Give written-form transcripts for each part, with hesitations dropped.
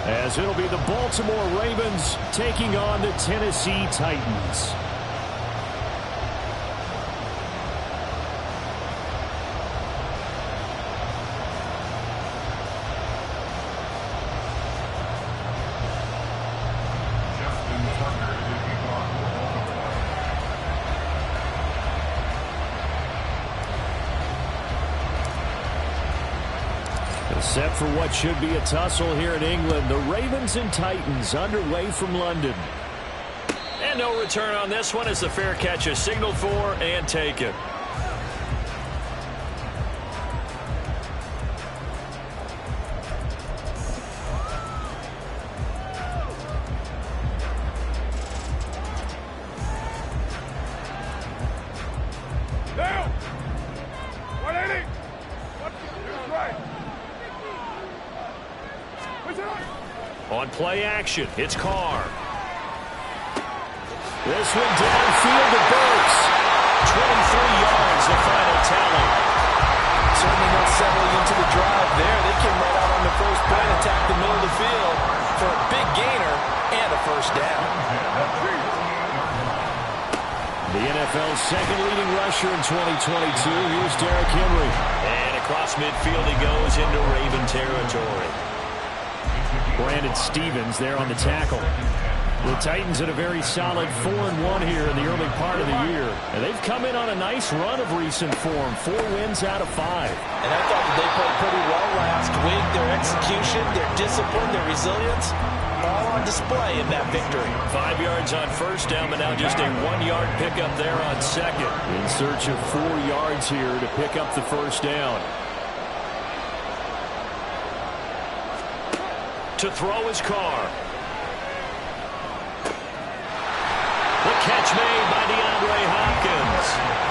as it'll be the Baltimore Ravens taking on the Tennessee Titans. Set for what should be a tussle here in England. The Ravens and Titans underway from London. And no return on this one as the fair catch is signaled for and taken. On play action, it's Carr. This one downfield to Burks. 23 yards, the final tally. Certainly not settling into the drive there. They came right out on the first play and attacked the middle of the field for a big gainer and a first down. The NFL's second leading rusher in 2022. Here's Derrick Henry. And across midfield he goes into Raven territory. Brandon Stevens there on the tackle. The Titans had a very solid 4-1 here in the early part of the year. And they've come in on a nice run of recent form. 4 wins out of 5. And I thought that they played pretty well last week. Their execution, their discipline, their resilience, all on display in that victory. 5 yards on first down, but now just a 1-yard pickup there on second. In search of 4 yards here to pick up the first down. To throw his Carr. The catch made by DeAndre Hopkins.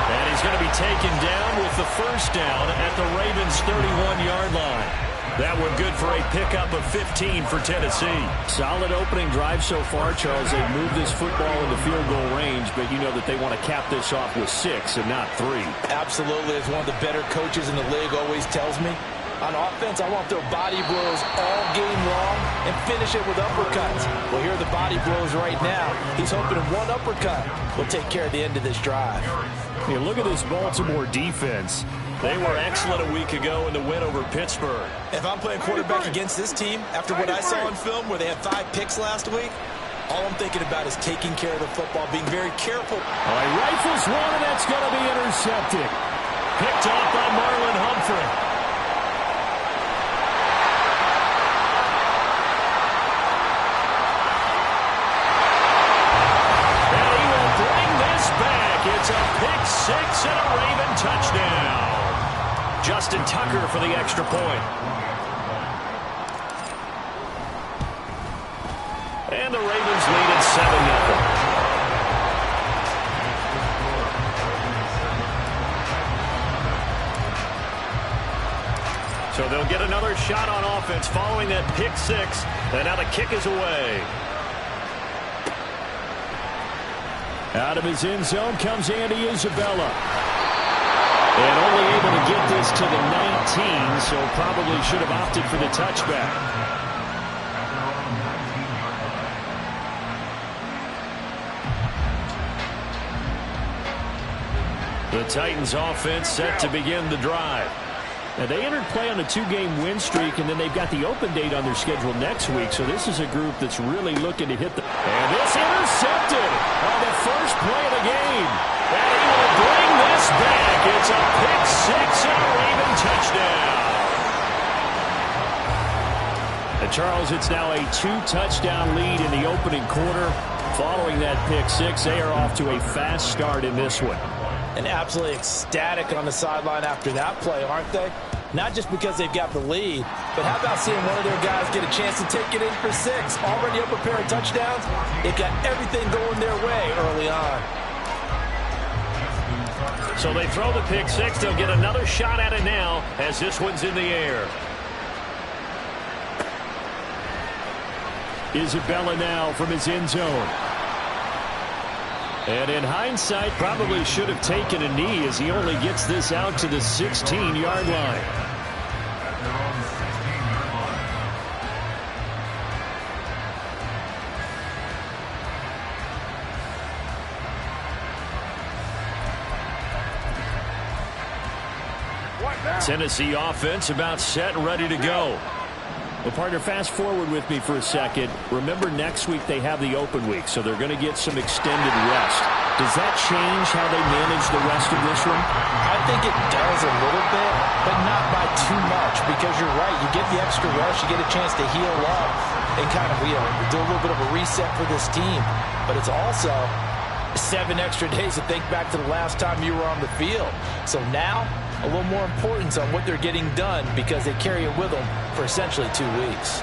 And he's going to be taken down with the first down at the Ravens' 31-yard line. That one good for a pickup of 15 for Tennessee. Solid opening drive so far, Charles. They've moved this football into field goal range, but you know that they want to cap this off with 6 and not 3. Absolutely. As one of the better coaches in the league always tells me, on offense, I want their body blows all game long and finish it with uppercuts. Well, here are the body blows right now. He's hoping one uppercut will take care of the end of this drive. Hey, look at this Baltimore defense. They were excellent a week ago in the win over Pittsburgh. If I'm playing quarterback against this team, after what I saw on film where they had 5 picks last week, all I'm thinking about is taking care of the football, being very careful. He rifles one, and that's going to be intercepted. Picked off by Marlon Humphrey. It's a pick 6 and a Raven touchdown. Justin Tucker for the extra point. And the Ravens lead at 7-0. So they'll get another shot on offense following that pick 6. And now the kick is away. Out of his end zone comes Andy Isabella. And only able to get this to the 19, so probably should have opted for the touchback. The Titans offense set to begin the drive. Now, they entered play on a 2-game win streak, and then they've got the open date on their schedule next week, so this is a group that's really looking to hit the... And this intercepted on the first play of the game. And he will bring this back. It's a pick 6 and a Raven touchdown. And Charles, it's now a 2-touchdown lead in the opening quarter. Following that pick 6, they are off to a fast start in this one. And absolutely ecstatic on the sideline after that play, aren't they? Not just because they've got the lead, but how about seeing one of their guys get a chance to take it in for 6? Already up a pair of touchdowns. They've got everything going their way early on. So they throw the pick 6. They'll get another shot at it now as this one's in the air. Isabella now from his end zone. And in hindsight, probably should have taken a knee as he only gets this out to the 16-yard line. Tennessee offense about set and ready to go. Well, partner, fast forward with me for a second. Remember, next week they have the open week, so they're going to get some extended rest. Does that change how they manage the rest of this one? I think it does a little bit, but not by too much, because you're right. You get the extra rest, you get a chance to heal up and kind of, do a little bit of a reset for this team. But it's also 7 extra days to think back to the last time you were on the field. So now, a little more importance on what they're getting done because they carry it with them for essentially 2 weeks.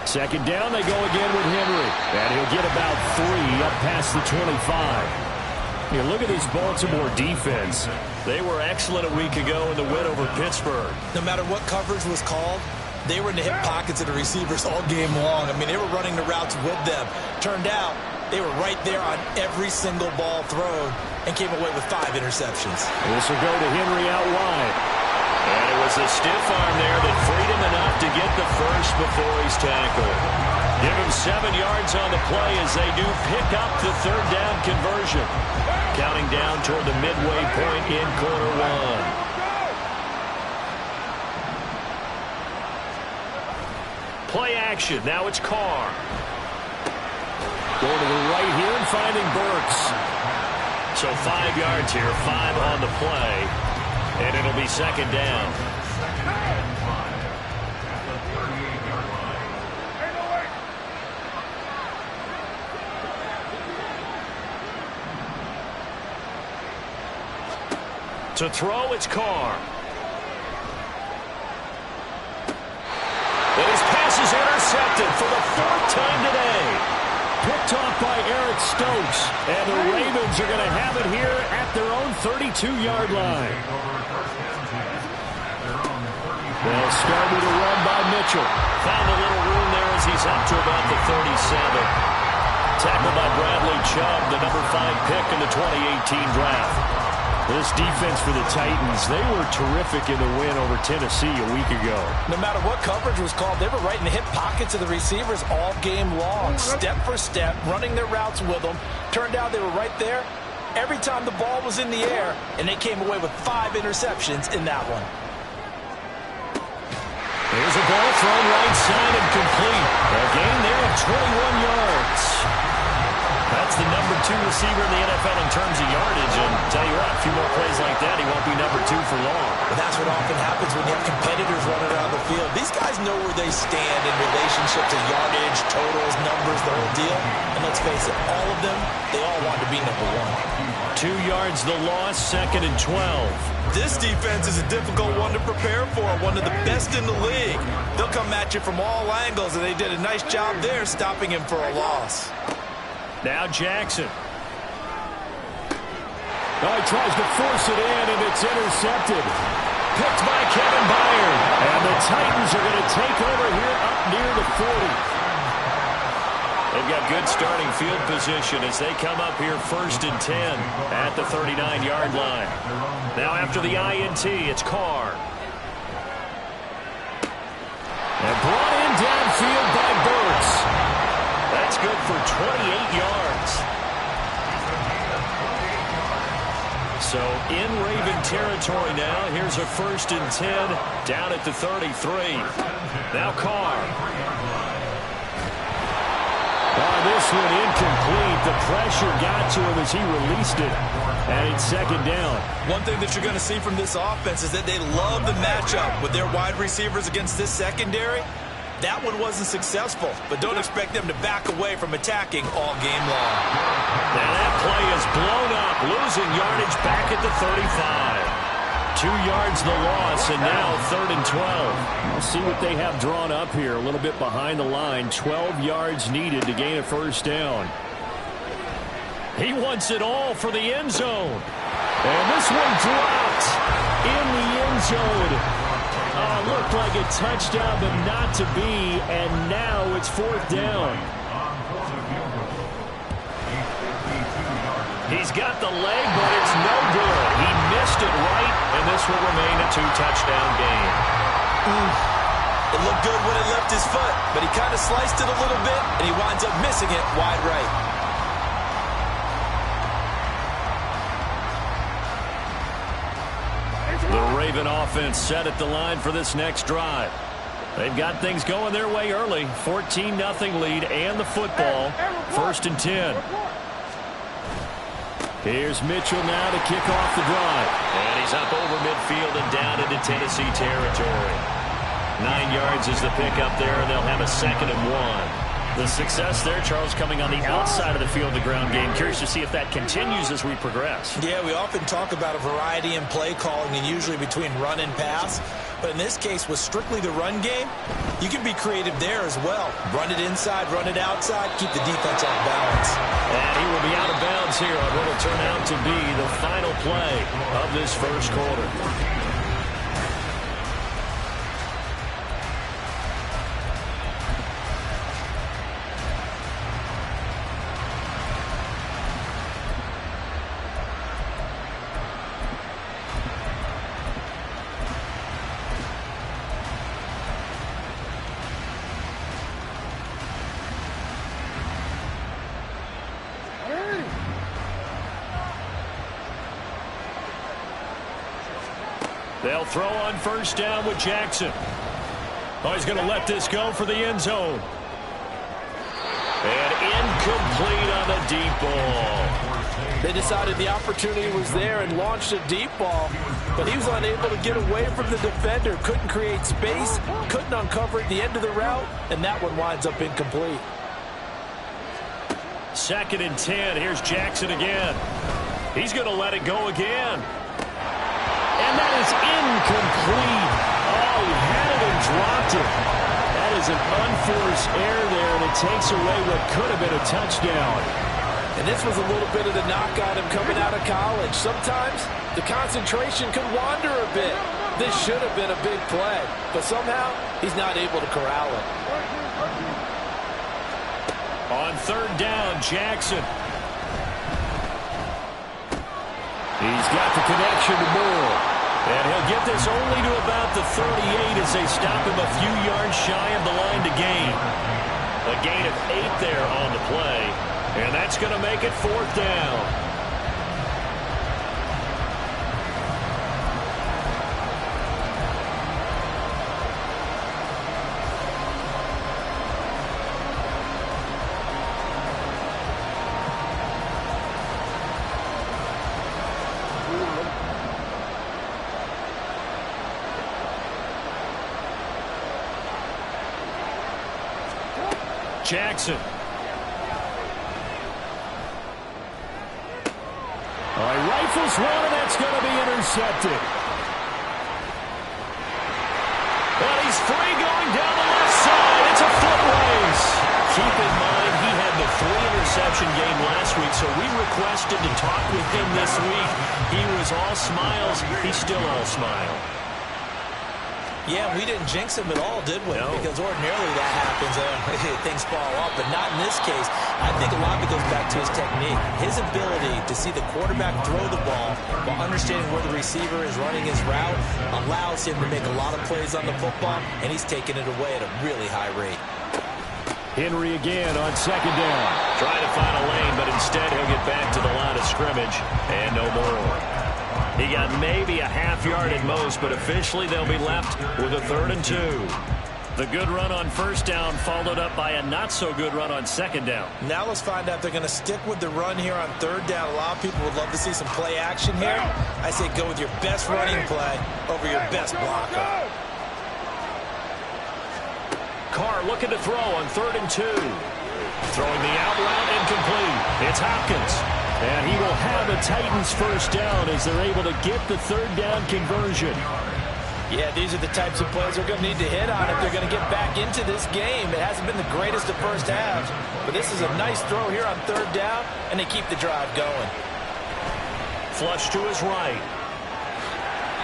Second down, they go again with Henry. And he'll get about 3 up past the 25. Here, look at this Baltimore defense. They were excellent a week ago in the win over Pittsburgh. No matter what coverage was called, they were in the hip pockets of the receivers all game long. I mean, they were running the routes with them. Turned out, they were right there on every single ball thrown and came away with 5 interceptions. This will go to Henry out wide. And it was a stiff arm there that freed him enough to get the first before he's tackled. Give him 7 yards on the play as they do pick up the 3rd down conversion. Counting down toward the midway point in quarter 1. Play action. Now it's Carr. Going to the right here and finding Burks. So 5 yards here, 5 on the play. And it'll be 2nd down. To throw, it's Carr. And his pass is intercepted for the 4th time today. Picked off by Eric Stokes. And the Ravens are going to have it here at their own 32-yard line. Well, starting to run by Mitchell. Found a little room there as he's up to about the 37. Tackled by Bradley Chubb, the number 5 pick in the 2018 draft. This defense for the Titans, they were terrific in the win over Tennessee a week ago. No matter what coverage was called, they were right in the hip pockets of the receivers all game long. Step for step, running their routes with them. Turned out they were right there every time the ball was in the air, and they came away with 5 interceptions in that one. Here's a ball thrown right side and complete. A gain there of 21 yards. That's the number 2 receiver in the NFL in terms of yardage. And tell you what, a few more plays like that, he won't be number 2 for long. But that's what often happens when you have competitors running around the field. These guys know where they stand in relationship to yardage, totals, numbers, the whole deal. And let's face it, all of them, they all want to be number 1. 2 yards the loss, 2nd and 12. This defense is a difficult one to prepare for, one of the best in the league. They'll come at you from all angles, and they did a nice job there stopping him for a loss. Now Jackson. Oh, he tries to force it in, and it's intercepted. Picked by Kevin Byard. And the Titans are going to take over here up near the 40. They've got good starting field position as they come up here 1st and 10 at the 39-yard line. Now after the INT, it's Carr. And brought in downfield by Burks. That's good for 28 yards. So in Raven territory now. Here's a 1st and 10 down at the 33. Now Carr. This one incomplete. The pressure got to him as he released it. And it's 2nd down. One thing that you're going to see from this offense is that they love the matchup with their wide receivers against this secondary. That one wasn't successful, but don't expect them to back away from attacking all game long. Now that play is blown up, losing yardage back at the 35. 2 yards the loss, and now 3rd and 12. We'll see what they have drawn up here. A little bit behind the line. 12 yards needed to gain a 1st down. He wants it all for the end zone. And this one dropped in the end zone. Looked like a touchdown, but not to be. And now it's 4th down. He's got the leg, but it's no good. He missed it right, and this will remain a 2-touchdown game. It looked good when it left his foot, but he kind of sliced it a little bit, and he winds up missing it wide right. offense set at the line for this next drive. They've got things going their way early. 14-0 lead and the football. 1st and 10. Here's Mitchell now to kick off the drive. And he's up over midfield and down into Tennessee territory. 9 yards is the pickup there, and they'll have a 2nd and 1. The success there, Charles, coming on the outside of the field, the ground game. Curious to see if that continues as we progress. Yeah, we often talk about a variety in play calling and usually between run and pass. But in this case, with strictly the run game, you can be creative there as well. Run it inside, run it outside, keep the defense off balance. And he will be out of bounds here on what will turn out to be the final play of this first quarter. They'll throw on 1st down with Jackson. Oh, he's going to let this go for the end zone. And incomplete on the deep ball. They decided the opportunity was there and launched a deep ball, but he was unable to get away from the defender. Couldn't create space, couldn't uncover at the end of the route, and that one winds up incomplete. 2nd and 10. Here's Jackson again. He's going to let it go again. And that is incomplete. Oh, he had it and dropped it. That is an unforced error there, and it takes away what could have been a touchdown. And this was a little bit of the knock on him coming out of college. Sometimes the concentration could wander a bit. This should have been a big play, but somehow he's not able to corral it. On 3rd down, Jackson. He's got the connection to Moore. And he'll get this only to about the 38 as they stop him a few yards shy of the line to gain. A gain of 8 there on the play. And that's going to make it 4th down. Jackson. All right, rifles one, and that's going to be intercepted. And he's free going down the left side. It's a foot race. Keep in mind, he had the 3-interception game last week, so we requested to talk with him this week. He was all smiles. He's still all smile. Yeah, we didn't jinx him at all, did we? No. Because ordinarily that happens. Things fall off, but not in this case. I think a lot of it goes back to his technique. His ability to see the quarterback throw the ball while understanding where the receiver is running his route allows him to make a lot of plays on the football, and he's taking it away at a really high rate. Henry again on 2nd down. Trying to find a lane, but instead he'll get back to the line of scrimmage and no more. He got maybe a half yard at most, but officially they'll be left with a 3rd and 2. The good run on 1st down followed up by a not-so-good run on 2nd down. Now let's find out if they're going to stick with the run here on 3rd down. A lot of people would love to see some play action here. I say go with your best running play over your best blocker. Carr looking to throw on 3rd and 2. Throwing the out route incomplete. It's Hopkins. And he will have the Titans 1st down as they're able to get the 3rd down conversion. Yeah, these are the types of plays they're going to need to hit on if they're going to get back into this game. It hasn't been the greatest of first halves, but this is a nice throw here on 3rd down, and they keep the drive going. Flush to his right.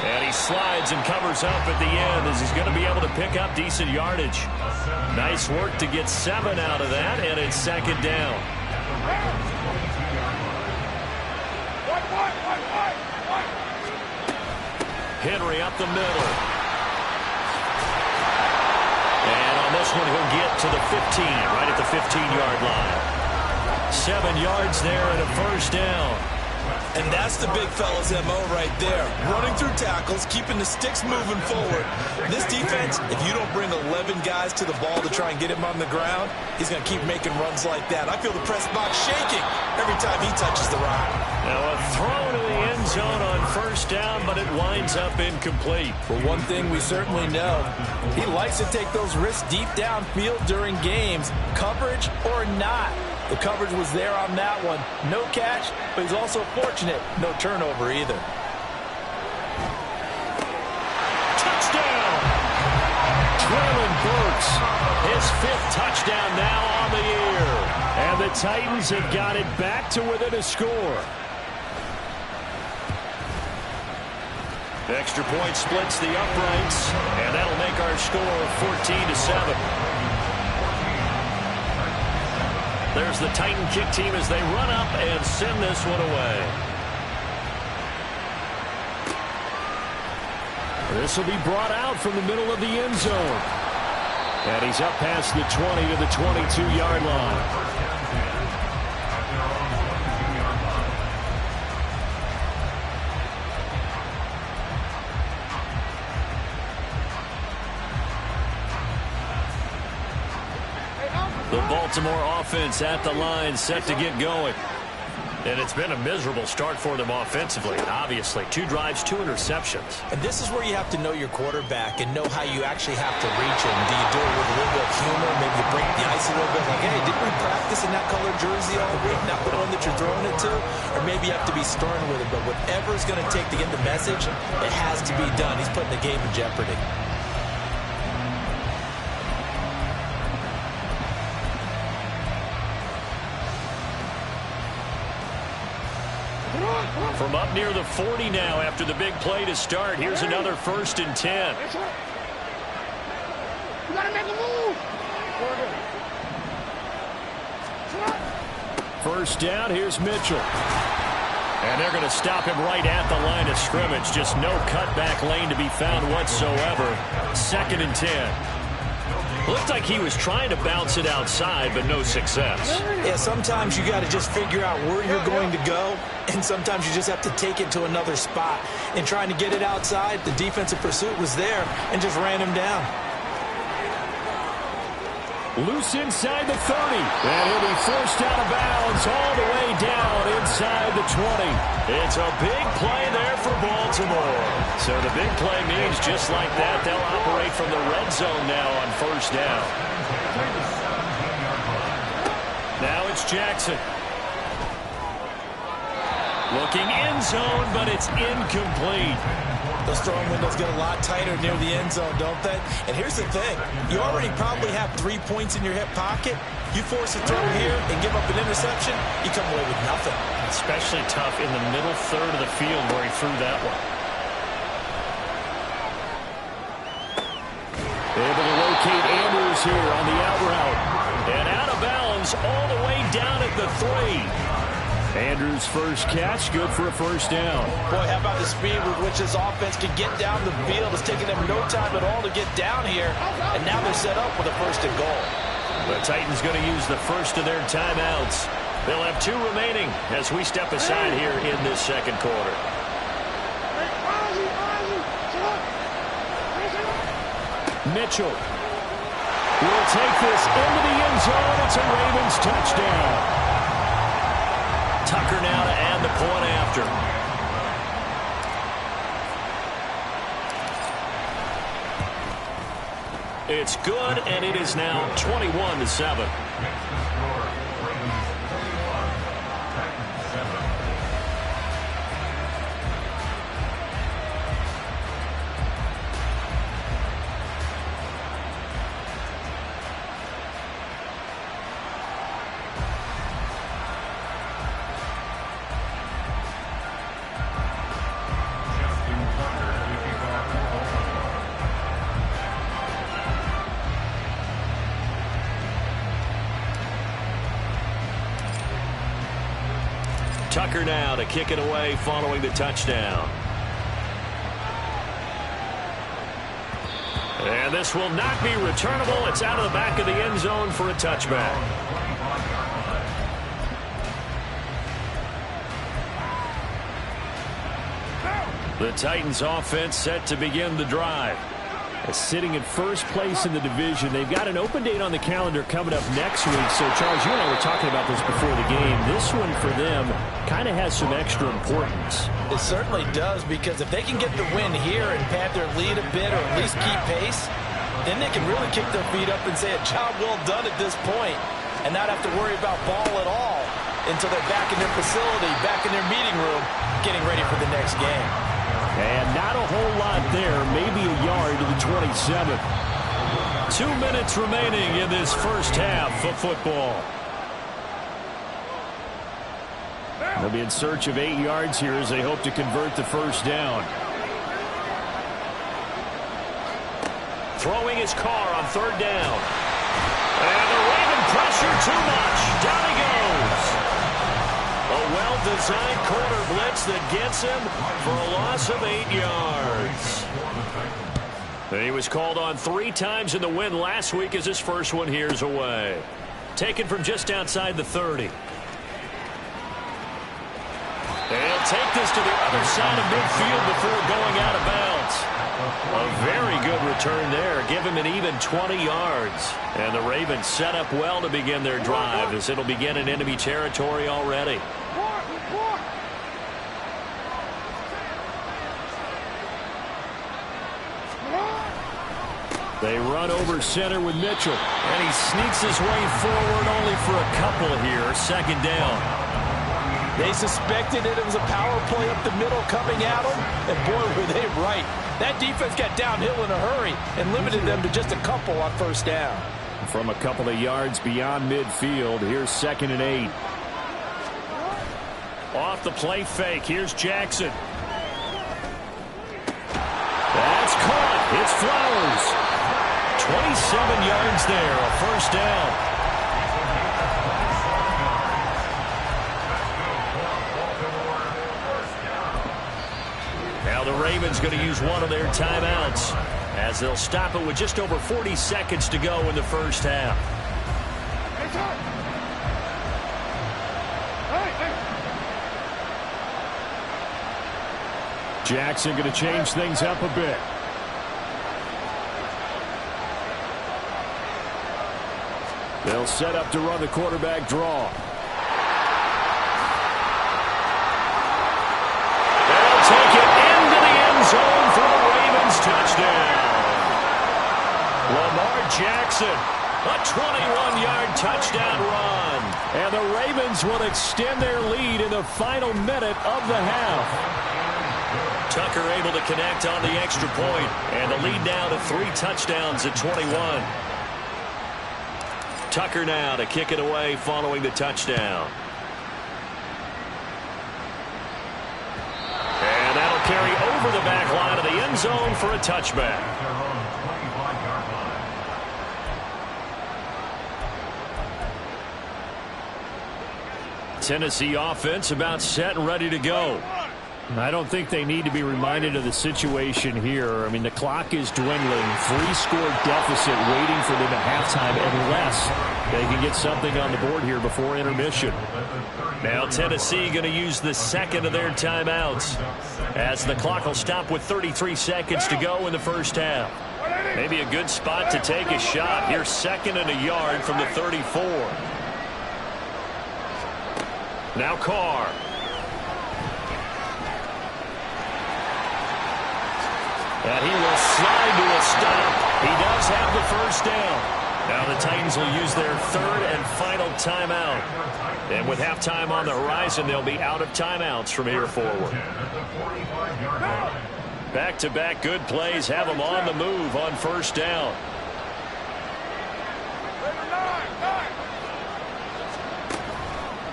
And he slides and covers up at the end as he's going to be able to pick up decent yardage. Nice work to get 7 out of that, and it's 2nd down. Henry up the middle. And on this one, he'll get to the 15, right at the 15-yard line. 7 yards there and a 1st down. And that's the big fella's MO right there. Running through tackles, keeping the sticks moving forward. This defense, if you don't bring 11 guys to the ball to try and get him on the ground, he's going to keep making runs like that. I feel the press box shaking every time he touches the rock. Now a throw to the end zone on first down, but it winds up incomplete. But one thing we certainly know, he likes to take those risks deep downfield during games, coverage or not. The coverage was there on that one. No catch, but he's also fortunate. No turnover either. Touchdown! Traylon Burks, his 5th touchdown now on the year. And the Titans have got it back to within a score. Extra point splits the uprights, and that'll make our score 14-7. There's the Titan kick team as they run up and send this one away. This will be brought out from the middle of the end zone. And he's up past the 20 to the 22-yard line. The Baltimore offense at the line, set to get going. And it's been a miserable start for them offensively, obviously. 2 drives, 2 interceptions. And this is where you have to know your quarterback and know how you actually have to reach him. Do you do it with a little bit of humor? Maybe you break the ice a little bit. Like, hey, did we practice in that color jersey all week? Not the one that you're throwing it to? Or maybe you have to be stern with it. But whatever it's going to take to get the message, it has to be done. He's putting the game in jeopardy. From up near the 40 now after the big play to start. Here's another 1st and 10. You gotta make a move. First down, here's Mitchell. And they're going to stop him right at the line of scrimmage. Just no cutback lane to be found whatsoever. 2nd and 10. Looked like he was trying to bounce it outside, but no success. Yeah, sometimes you got to just figure out where you're going to go, and sometimes you just have to take it to another spot. And trying to get it outside, the defensive pursuit was there and just ran him down. Loose inside the 30. And he'll be forced out of bounds all the way down inside the 20. It's a big play there for Baltimore. So the big play means just like that, they'll operate from the red zone now on first down. Now it's Jackson. Looking end zone, but it's incomplete. Those throwing windows get a lot tighter near the end zone, don't they? And here's the thing. You already probably have 3 points in your hip pocket. You force a throw here and give up an interception, you come away with nothing. Especially tough in the middle third of the field where he threw that one. Able to locate Andrews here on the out route. And out of bounds all the way down at the 3. Andrews' first catch, good for a first down. Boy, how about the speed with which this offense can get down the field? It's taking them no time at all to get down here, and now they're set up with a 1st and goal. The Titans going to use the first of their timeouts. They'll have 2 remaining as we step aside here in this 2nd quarter. Mitchell will take this into the end zone. It's a Ravens touchdown. Tucker now to add the point after. It's good, and it is now 21-7. Tucker now to kick it away following the touchdown. And this will not be returnable. It's out of the back of the end zone for a touchback. The Titans offense set to begin the drive. Sitting in first place in the division. They've got an open date on the calendar coming up next week. So, Charles, you and I were talking about this before the game. This one for them kind of has some extra importance. It certainly does, because if they can get the win here and pad their lead a bit, or at least keep pace, then they can really kick their feet up and say a job well done at this point and not have to worry about ball at all until they're back in their facility, back in their meeting room, getting ready for the next game. And not a whole lot there, maybe a yard to the 27. 2 minutes remaining in this first half of football. They'll be in search of 8 yards here as they hope to convert the first down. Throwing his car on third down. And the Raven pressure too much. Down he goes. A well-designed corner blitz that gets him for a loss of 8 yards. He was called on 3 times in the win last week as his first one here's away. Taken from just outside the 30. They'll take this to the other side of midfield before going out of bounds. A very good return there. Give him an even 20 yards. And the Ravens set up well to begin their drive as it'll begin in enemy territory already. They run over center with Mitchell. And he sneaks his way forward only for a couple here. Second down. They suspected it was a power play up the middle coming at them, and boy, were they right. That defense got downhill in a hurry and limited them to just a couple on first down. From a couple of yards beyond midfield, here's 2nd and 8. Off the play fake, here's Jackson. That's caught. It's Flowers. 27 yards there, a first down. Now the Ravens going to use one of their timeouts as they'll stop it with just over 40 seconds to go in the first half. Jackson going to change things up a bit. They'll set up to run the quarterback draw. They'll take it into the end zone for the Ravens touchdown. Lamar Jackson, a 21-yard touchdown run. And the Ravens will extend their lead in the final minute of the half. Tucker able to connect on the extra point, and the lead now to 3 touchdowns at 21. Tucker now to kick it away following the touchdown. And that'll carry over the back line of the end zone for a touchback. Tennessee offense about set and ready to go. I don't think they need to be reminded of the situation here. I mean, the clock is dwindling. 3-score deficit waiting for them at halftime unless they can get something on the board here before intermission. Now Tennessee going to use the second of their timeouts as the clock will stop with 33 seconds to go in the first half. Maybe a good spot to take a shot. Here's 2nd and a yard from the 34. Now Carr. And he will slide to a stop. He does have the first down. Now the Titans will use their 3rd and final timeout. And with halftime on the horizon, they'll be out of timeouts from here forward. Back-to-back good plays have them on the move on first down.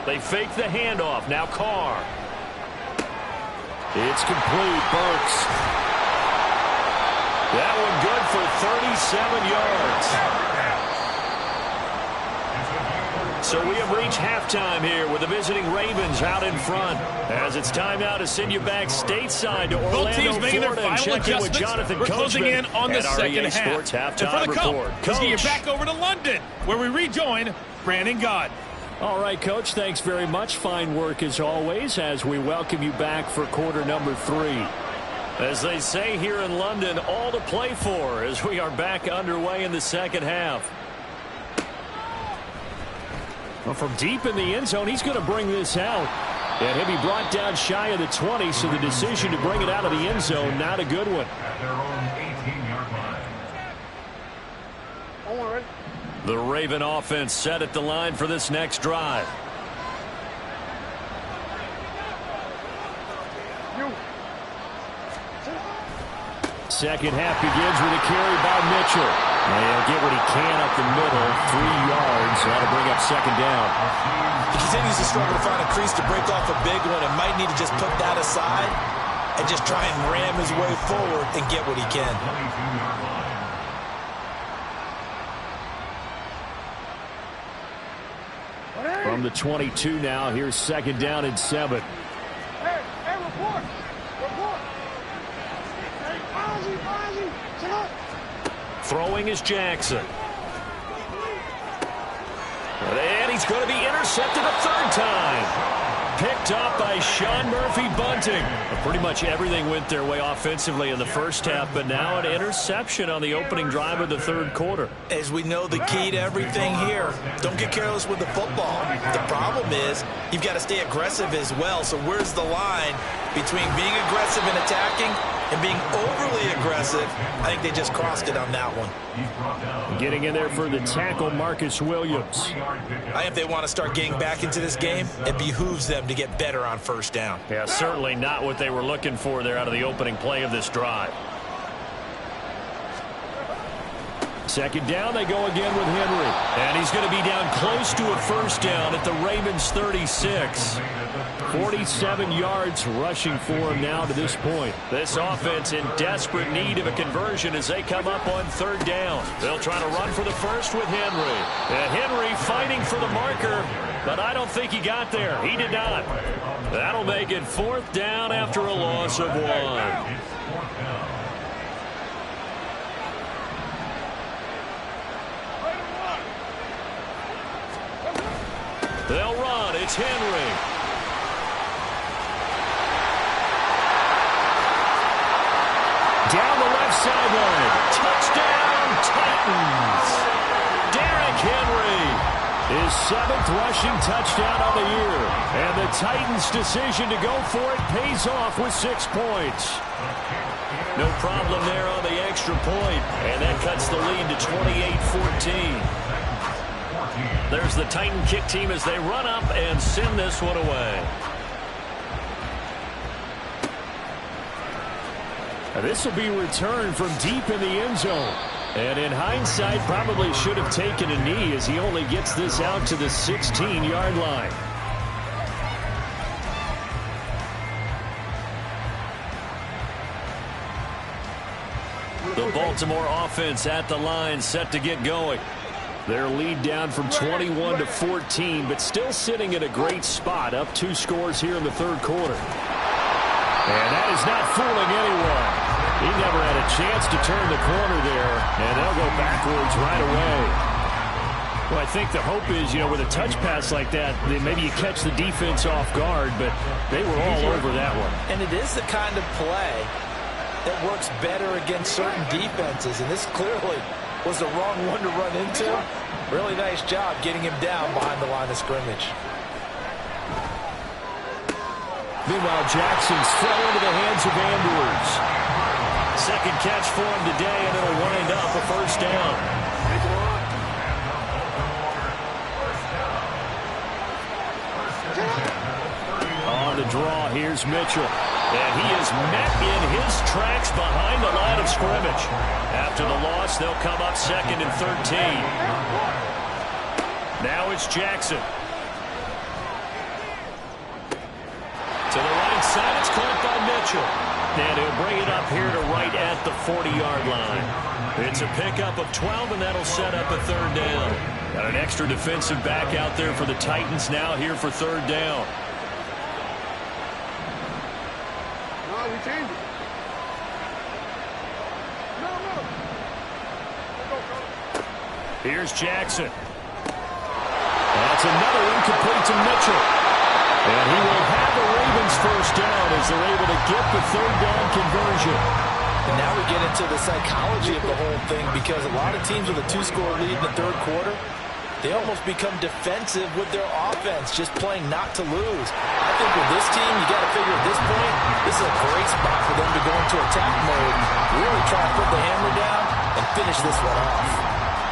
They fake the handoff. Now Carr. It's complete. Burks. That one good for 37 yards. So we have reached halftime here with the visiting Ravens out in front. As it's time now to send you back stateside to Orlando, Both teams making their Florida, final and check in with adjustments. Jonathan We're closing in on the second REA half. Sports halftime and for the cup, report. let's get you Coach. back over to London, where we rejoin Brandon Gaud. All right, Coach, thanks very much. Fine work as always as we welcome you back for quarter number 3. As they say here in London, all to play for as we are back underway in the second half. Well, from deep in the end zone, he's going to bring this out. And he'll be brought down shy of the 20, so the decision to bring it out of the end zone, not a good one. The Raven offense set at the line for this next drive. Second half begins with a carry by Mitchell. And he'll get what he can up the middle, 3 yards. That'll bring up second down. He continues to struggle to find a crease to break off a big one and might need to just put that aside and just try and ram his way forward and get what he can. From the 22 now, here's second down and 7. Hey, report! Report! Throwing is Jackson. And he's going to be intercepted a third time. Picked up by Sean Murphy-Bunting. Pretty much everything went their way offensively in the first half, but now an interception on the opening drive of the third quarter. As we know, the key to everything here, don't get careless with the football. The problem is you've got to stay aggressive as well. So where's the line between being aggressive and attacking and being overly aggressive? I think they just crossed it on that one. Getting in there for the tackle, Marcus Williams. I think if they want to start getting back into this game, it behooves them to get better on first down. Yeah, certainly not what they were looking for there out of the opening play of this drive. Second down, they go again with Henry. And he's going to be down close to a first down at the Ravens 36. 47 yards rushing for him now to this point. This offense in desperate need of a conversion as they come up on third down. They'll try to run for the first with Henry. And Henry fighting for the marker, but I don't think he got there. He did not. That'll make it fourth down after a loss of 1. They'll run. It's Henry. Down the left sideline. Touchdown, Titans. Derrick Henry. His 7th rushing touchdown on the year. And the Titans' decision to go for it pays off with 6 points. No problem there on the extra point. And that cuts the lead to 28-14. There's the Titan kick team as they run up and send this one away. Now this will be returned from deep in the end zone. And in hindsight, probably should have taken a knee as he only gets this out to the 16-yard line. The Baltimore offense at the line set to get going. Their lead down from 21 to 14, but still sitting at a great spot, up 2 scores here in the third quarter. And that is not fooling anyone. He never had a chance to turn the corner there, and they'll go backwards right away. Well, I think the hope is, with a touch pass like that, maybe you catch the defense off guard, but they were all over that one. And it is the kind of play that works better against certain defenses, and this clearly was the wrong one to run into. Really nice job getting him down behind the line of scrimmage. Meanwhile, Jackson's fell into the hands of Andrews. Second catch for him today, and it'll wind up a first down. On the draw, here's Mitchell. And he is met in his tracks behind the line of scrimmage. After the loss, they'll come up second and 13. Now it's Jackson. To the right side, it's caught by Mitchell. And he'll bring it up here to right at the 40-yard line. It's a pickup of 12, and that'll set up a third down. Got an extra defensive back out there for the Titans now here for third down. No, we changed it. No. Here's Jackson. That's another incomplete to Mitchell. And he will have a Ravens first down as they're able to get the third down conversion. And now we get into the psychology of the whole thing, because a lot of teams with a 2-score lead in the third quarter, they almost become defensive with their offense, just playing not to lose. I think with this team, you got to figure at this point, this is a great spot for them to go into attack mode, really try to put the hammer down and finish this one off.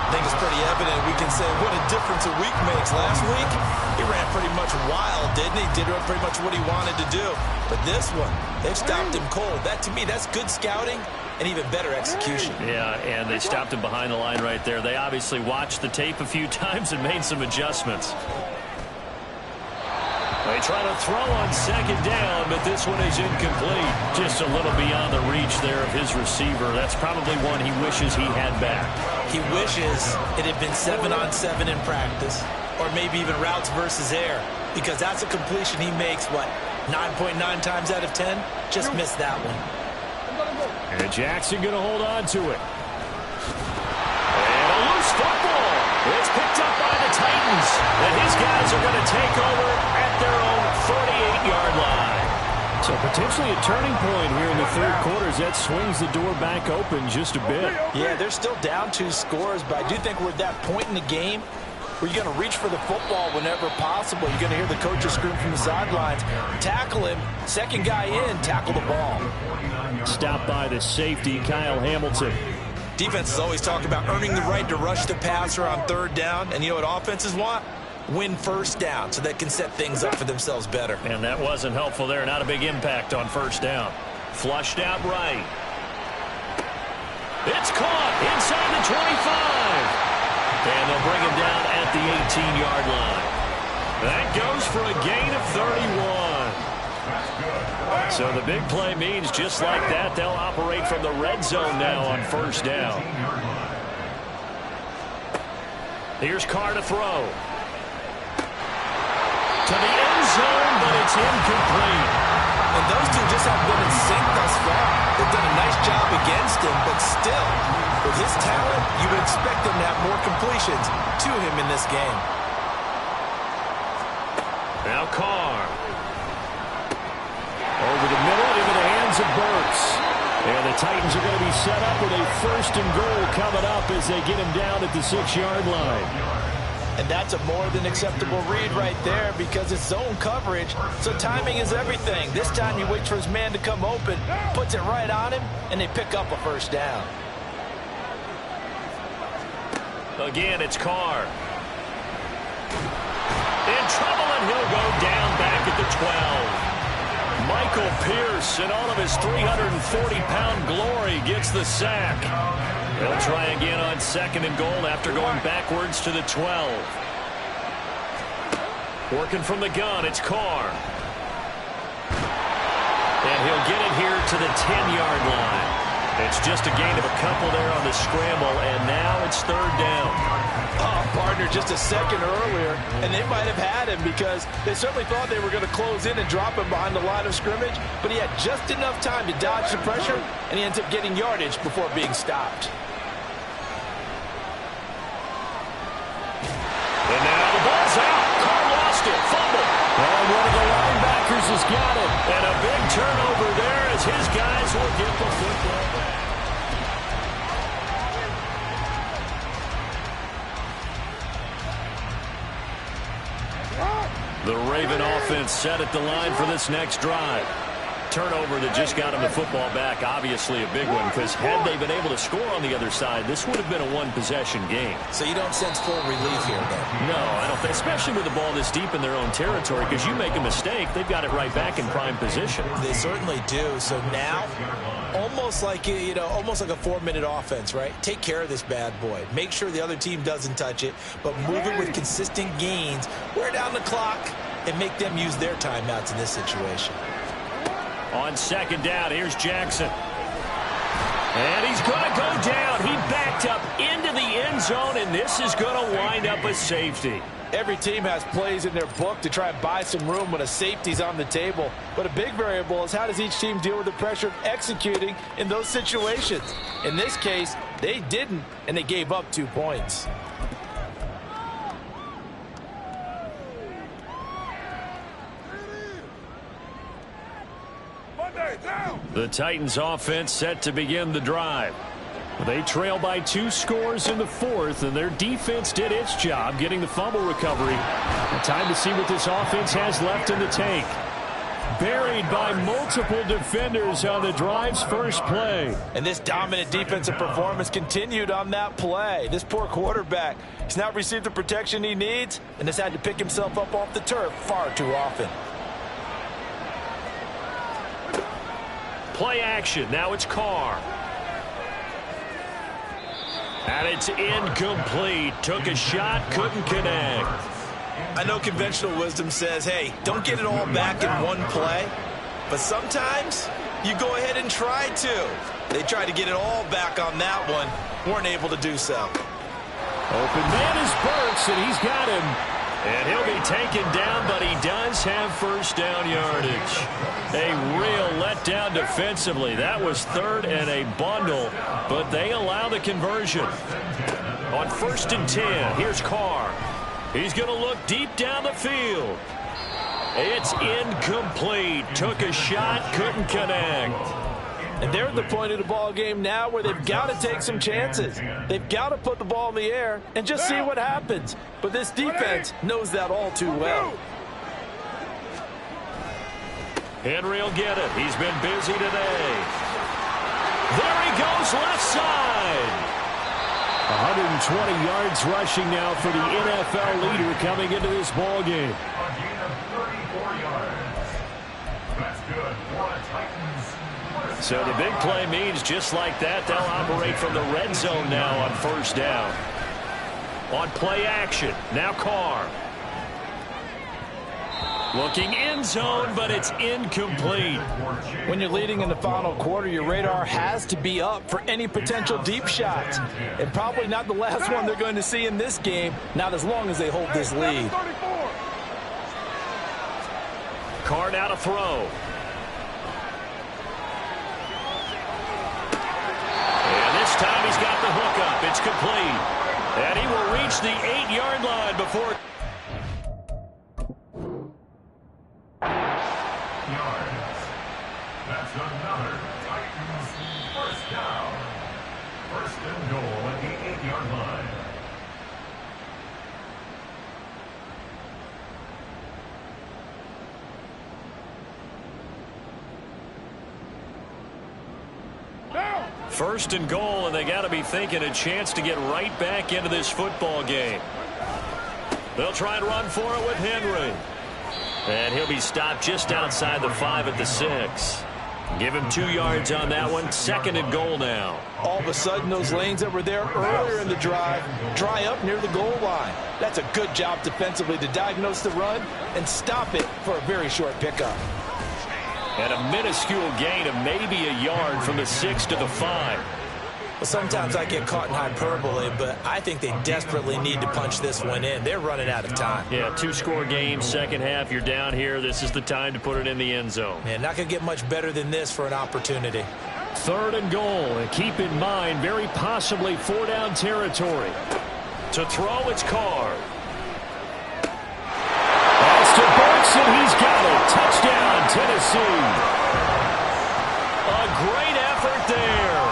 I think it's pretty evident. We can say what a difference a week makes. Last week, he ran pretty much wild, didn't he? Did pretty much what he wanted to do. But this one, they've stopped him cold. That, to me, that's good scouting and even better execution. Yeah, and they stopped him behind the line right there. They obviously watched the tape a few times and made some adjustments. They try to throw on second down, but this one is incomplete. Just a little beyond the reach there of his receiver. That's probably one he wishes he had back. He wishes it had been 7-on-7 in practice, or maybe even routes versus air, because that's a completion he makes, what, 9.9 times out of 10? Just missed that one. And Jackson going to hold on to it. And a loose football. It's picked up by the Titans. And his guys are going to take over at their own 48-yard line. So potentially a turning point here in the third quarter as that swings the door back open just a bit. Yeah, they're still down 2 scores, but I do think we're at that point in the game where you're going to reach for the football whenever possible. You're going to hear the coaches scream from the sidelines. Tackle him. Second guy in, tackle the ball. Stopped by the safety, Kyle Hamilton. Defenses always talk about earning the right to rush the passer on third down. And you know what offenses want? Win first down so they can set things up for themselves better. And that wasn't helpful there. Not a big impact on first down. Flushed out right. It's caught inside the 25. And they'll bring him down at the 18-yard line. That goes for a gain of 31. So the big play means just like that, they'll operate from the red zone now on first down. Here's Carr to throw. To the end zone, but it's incomplete. And those two just haven't been in sync thus far. They've done a nice job against him, but still, with his talent, you would expect them to have more completions to him in this game. Now Carr. Over the middle, into the hands of Burks. And the Titans are going to be set up with a first and goal coming up as they get him down at the 6-yard line. And that's a more than acceptable read right there because it's zone coverage, so timing is everything. This time he waits for his man to come open, puts it right on him, and they pick up a first down. Again, it's Carr. In trouble, and he'll go down back at the 12. Michael Pierce, in all of his 340-pound glory, gets the sack. They'll try again on second and goal after going backwards to the 12. Working from the gun, it's Carr. And he'll get it here to the 10-yard line. It's just a gain of a couple there on the scramble, and now it's third down. Oh, partner, just a second earlier, and they might have had him because they certainly thought they were going to close in and drop him behind the line of scrimmage, but he had just enough time to dodge the pressure, and he ends up getting yardage before being stopped. And now the ball's out. Carr lost it. Fumble. And one of the linebackers has got it. And a big turnover there as his guys will get the football back. The Raven offense set at the line for this next drive. Turnover that just got him the football back, obviously a big one, because had they been able to score on the other side, this would have been a one-possession game. So you don't sense full relief here, though? No, I don't think, especially with the ball this deep in their own territory, because you make a mistake, they've got it right back in prime position. They certainly do. So now, almost like, almost like a 4-minute offense, right? Take care of this bad boy. Make sure the other team doesn't touch it, but move it with consistent gains, wear down the clock, and make them use their timeouts in this situation. On second down, here's Jackson. And he's going to go down. He backed up into the end zone, and this is going to wind up a safety. Every team has plays in their book to try and buy some room when a safety's on the table. But a big variable is how does each team deal with the pressure of executing in those situations. In this case, they didn't, and they gave up 2 points. The Titans offense set to begin the drive. They trail by 2 scores in the 4th, and their defense did its job getting the fumble recovery. Time to see what this offense has left in the tank. Buried by multiple defenders on the drive's first play. And this dominant defensive performance continued on that play. This poor quarterback, he's not received the protection he needs and has had to pick himself up off the turf far too often. Play action. Now it's Carr. And it's incomplete. Took a shot, couldn't connect. I know conventional wisdom says, hey, don't get it all back in one play. But sometimes you go ahead and try to. They tried to get it all back on that one. Weren't able to do so. Open man is Burks, and he's got him. And he'll be taken down, but he does have first down yardage. A real letdown defensively. That was 3rd and a bundle, but they allow the conversion. On 1st and 10, here's Carr. He's going to look deep down the field. It's incomplete. Took a shot, couldn't connect. And they're at the point of the ball game now where they've got to take some chances. They've got to put the ball in the air and just see what happens. But this defense knows that all too well. Henry will get it. He's been busy today. There he goes, left side. 120 yards rushing now for the NFL leader coming into this ball game. So the big play means just like that, they'll operate from the red zone now on 1st down. On play action, now Carr. Looking end zone, but it's incomplete. When you're leading in the final quarter, your radar has to be up for any potential deep shots. And probably not the last one they're going to see in this game, not as long as they hold this lead. Carr now to throw. And this time he's got the hook up. It's complete. And he will reach the 8-yard line before... That's another Titans first down. 1st and goal at the 8-yard line. First and goal, and they got to be thinking a chance to get right back into this football game. They'll try and run for it with Henry. And he'll be stopped just outside the 5 at the 6. Give him 2 yards on that one. 2nd and goal now. All of a sudden, those lanes that were there earlier in the drive dry up near the goal line. That's a good job defensively to diagnose the run and stop it for a very short pickup. And a minuscule gain of maybe a yard from the 6 to the 5. Well, sometimes I get caught in hyperbole, but I think they desperately need to punch this one in. They're running out of time. Yeah, 2-score game, second half. You're down here. This is the time to put it in the end zone. Man, not going to get much better than this for an opportunity. 3rd and goal. And keep in mind, very possibly 4-down territory. To throw, it's Carr. That's to Burks, and he's got it. Touchdown, Tennessee. A great effort there.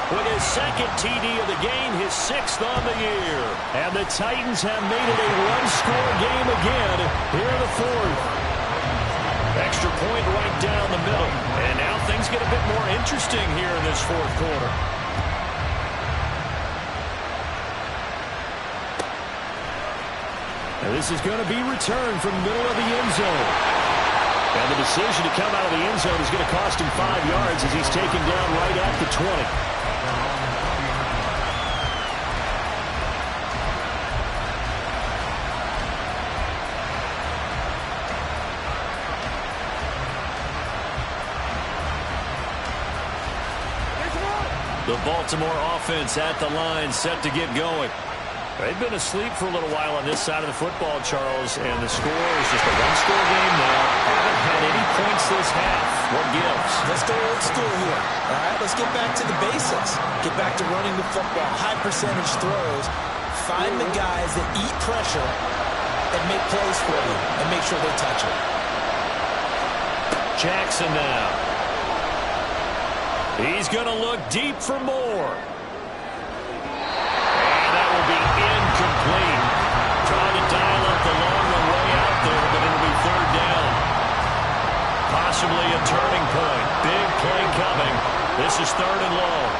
With his 2nd TD of the game, his 6th on the year. And the Titans have made it a 1-score game again here in the 4th. Extra point right down the middle. And now things get a bit more interesting here in this 4th quarter. And this is going to be returned from the middle of the end zone. And the decision to come out of the end zone is going to cost him 5 yards as he's taken down right at the 20. The Baltimore offense at the line, set to get going. They've been asleep for a little while on this side of the football, Charles, and the score is just a 1-score game now. Haven't had any points this half. What gives? Let's go old school here. All right, let's get back to the basics. Get back to running the football, high percentage throws. Find the guys that eat pressure and make plays for you and make sure they touch it. Jackson now. He's going to look deep for more. And that will be incomplete. Trying to dial up the longer way out there, but it'll be third down. Possibly a turning point. Big play coming. This is third and long.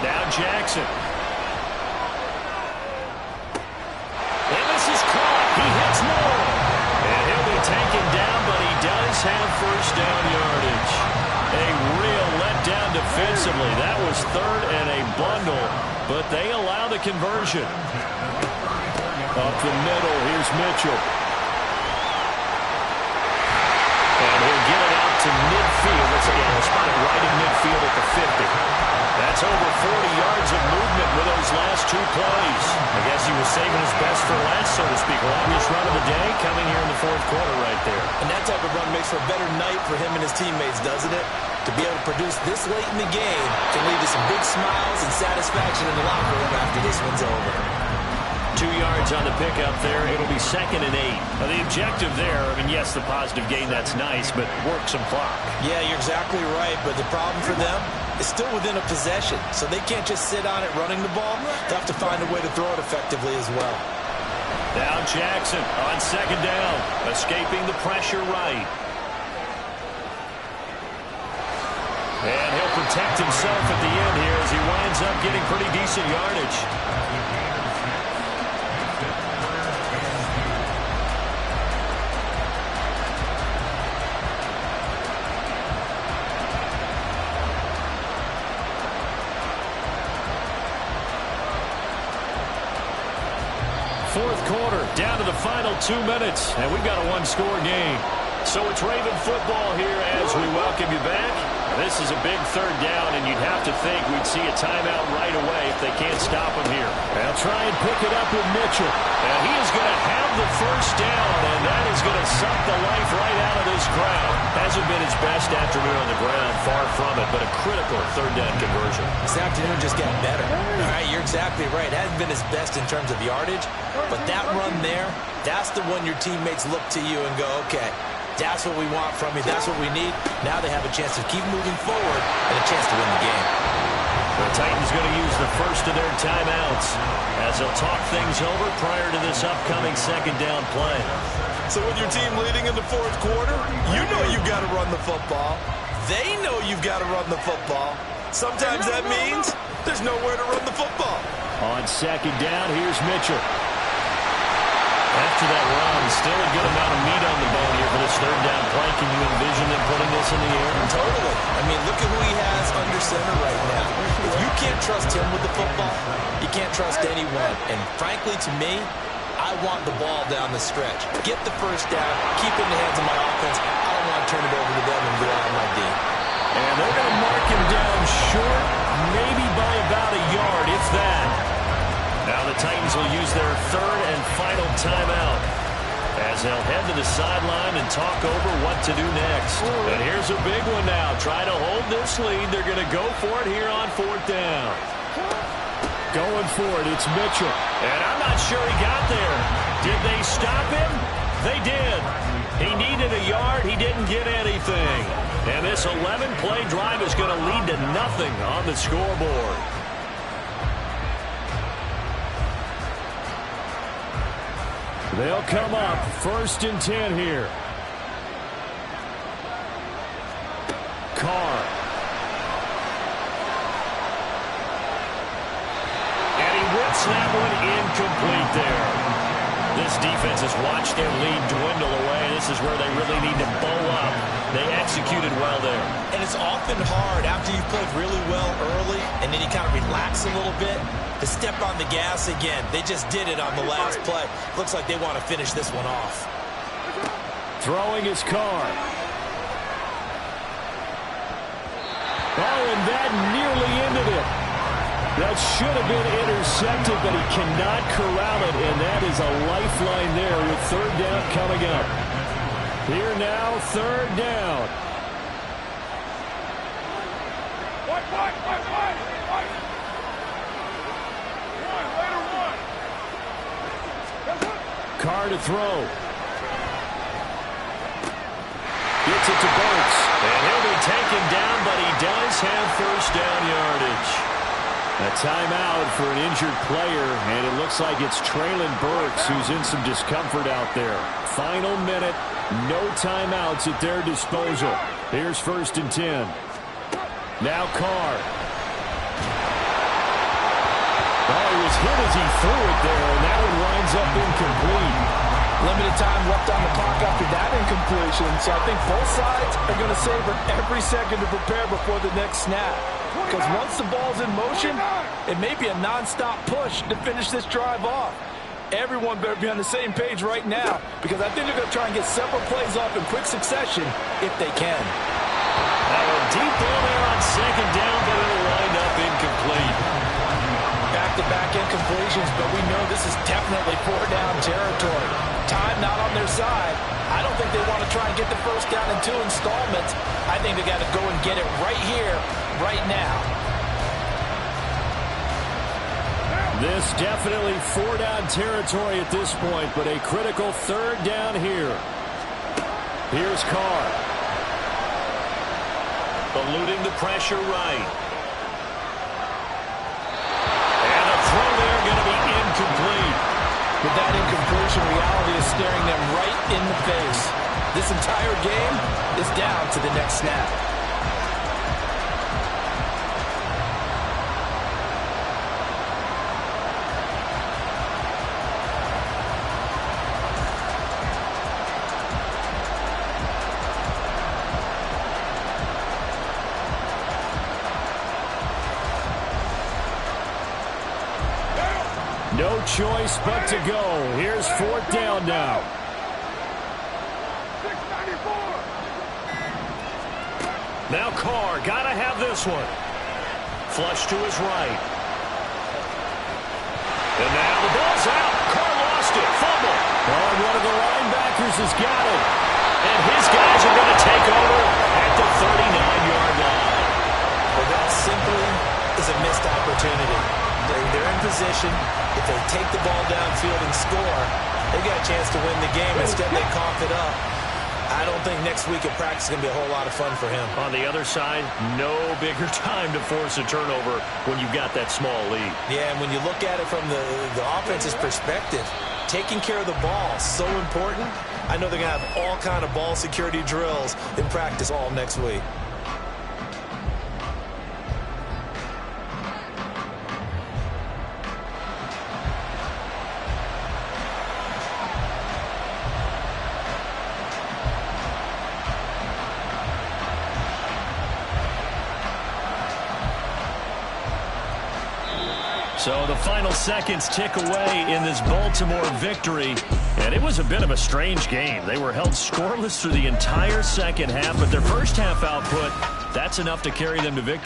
Now Jackson. And this is caught. He hits more. And he'll be taken down, but he does have first down yardage. A real letdown defensively. That was third and a bundle, but they allow the conversion. Up the middle, here's Mitchell. And he'll get it out to midfield. Let's see, he'll spot it right in midfield at the 50. That's over 40 yards of movement with those last two plays. I guess he was saving his best for last, so to speak. Longest run of the day coming here in the fourth quarter right there. And that type of run makes for a better night for him and his teammates, doesn't it? To be able to produce this late in the game can lead to some big smiles and satisfaction in the locker room after this one's over. 2 yards on the pickup there. It'll be 2nd and 8. Now, the objective there, I mean, yes, the positive gain, that's nice, but work some clock. Yeah, you're exactly right, but the problem for them is still within a possession, so they can't just sit on it running the ball. They have to find a way to throw it effectively as well. Now Jackson on 2nd down, escaping the pressure right. And he'll protect himself at the end here as he winds up getting pretty decent yardage. Fourth quarter, down to the final 2 minutes, and we've got a one-score game. So it's Raven football here as we welcome you back. This is a big third down, and you'd have to think we'd see a timeout right away if they can't stop him here. They'll try and pick it up with Mitchell. And he is going to have the first down, and that is going to suck the life right out of this crowd. Hasn't been his best afternoon on the ground, far from it, but a critical third down conversion. This afternoon just got better. All right, you're exactly right. It hasn't been his best in terms of yardage, but that run there, that's the one your teammates look to you and go, okay, that's what we want from you. That's what we need. Now they have a chance to keep moving forward and a chance to win the game. The Titans going to use the first of their timeouts as they'll talk things over prior to this upcoming second down play. So with your team leading in the fourth quarter, you know you've got to run the football. They know you've got to run the football. Sometimes that means there's nowhere to run the football. On 2nd down, here's Mitchell. After that run, still a good amount of meat on the bone here for this third down play. Can you envision them putting this in the air? Totally. I mean, look at who he has under center right now. If you can't trust him with the football, you can't trust anyone. And frankly, to me, I want the ball down the stretch. Get the first down, keep it in the hands of my offense. I don't want to turn it over to them and rely on my D. And they're going to mark him down short, maybe by about a yard, if that. Now the Titans will use their third and final timeout as they'll head to the sideline and talk over what to do next. And here's a big one now. Try to hold this lead. They're going to go for it here on 4th down. Going for it, it's Mitchell. And I'm not sure he got there. Did they stop him? They did. He needed a yard. He didn't get anything. And this 11-play drive is going to lead to nothing on the scoreboard. They'll come up 1st and 10 here. Carr. And he whips that one incomplete there. This defense has watched their lead dwindle away. This is where they really need to bow up. They executed well there. And it's often hard after you've played really well early and then you kind of relax a little bit to step on the gas again. They just did it on the last play. Looks like they want to finish this one off. Throwing his Carr. Oh, and that nearly ended it. That should have been intercepted, but he cannot corral it, and that is a lifeline there with third down coming up. Here now, third down. Carr to throw. Gets it to Burks. does have first down yardage. A timeout for an injured player, and it looks like it's Traylon Burks who's in some discomfort out there. Final minute, no timeouts at their disposal. Here's 1st and 10. Now Carr. Oh, he was hit as he threw it there, and that one winds up incomplete. Limited time left on the clock after that incompletion, so I think both sides are going to savor every second to prepare before the next snap. Because once the ball's in motion, it may be a non-stop push to finish this drive off. Everyone better be on the same page right now, because I think they're going to try and get several plays off in quick succession if they can. Deep ball there on 2nd down, but it'll wind up incomplete. Back-to-back incompletions, but we know this is definitely 4-down territory. Time not on their side. I don't think they want to try and get the first down in 2 installments. I think they got to go and get it right here, right now. This definitely 4-down territory at this point, but a critical 3rd down here. Here's Carr. Eluding the pressure right. And a throw there going to be incomplete. With that incompletion, reality is staring them right in the face. This entire game is down to the next snap. No choice but to go. Here's 4th down now. 694. Now Carr, got to have this one. Flush to his right. And now the ball's out. Carr lost it. Fumble. Oh, one of the linebackers has got it. And his guys are going to take over at the 39-yard line. Well, that simply is a missed opportunity. They're in position. If they take the ball downfield and score, they got a chance to win the game. Instead, they cough it up. I don't think next week at practice is going to be a whole lot of fun for him. On the other side, no bigger time to force a turnover when you've got that small lead. Yeah, and when you look at it from the offense's perspective, taking care of the ball is so important. I know they're going to have all kind of ball security drills in practice all next week. So the final seconds tick away in this Baltimore victory. And it was a bit of a strange game. They were held scoreless through the entire second half, but their first half output, that's enough to carry them to victory.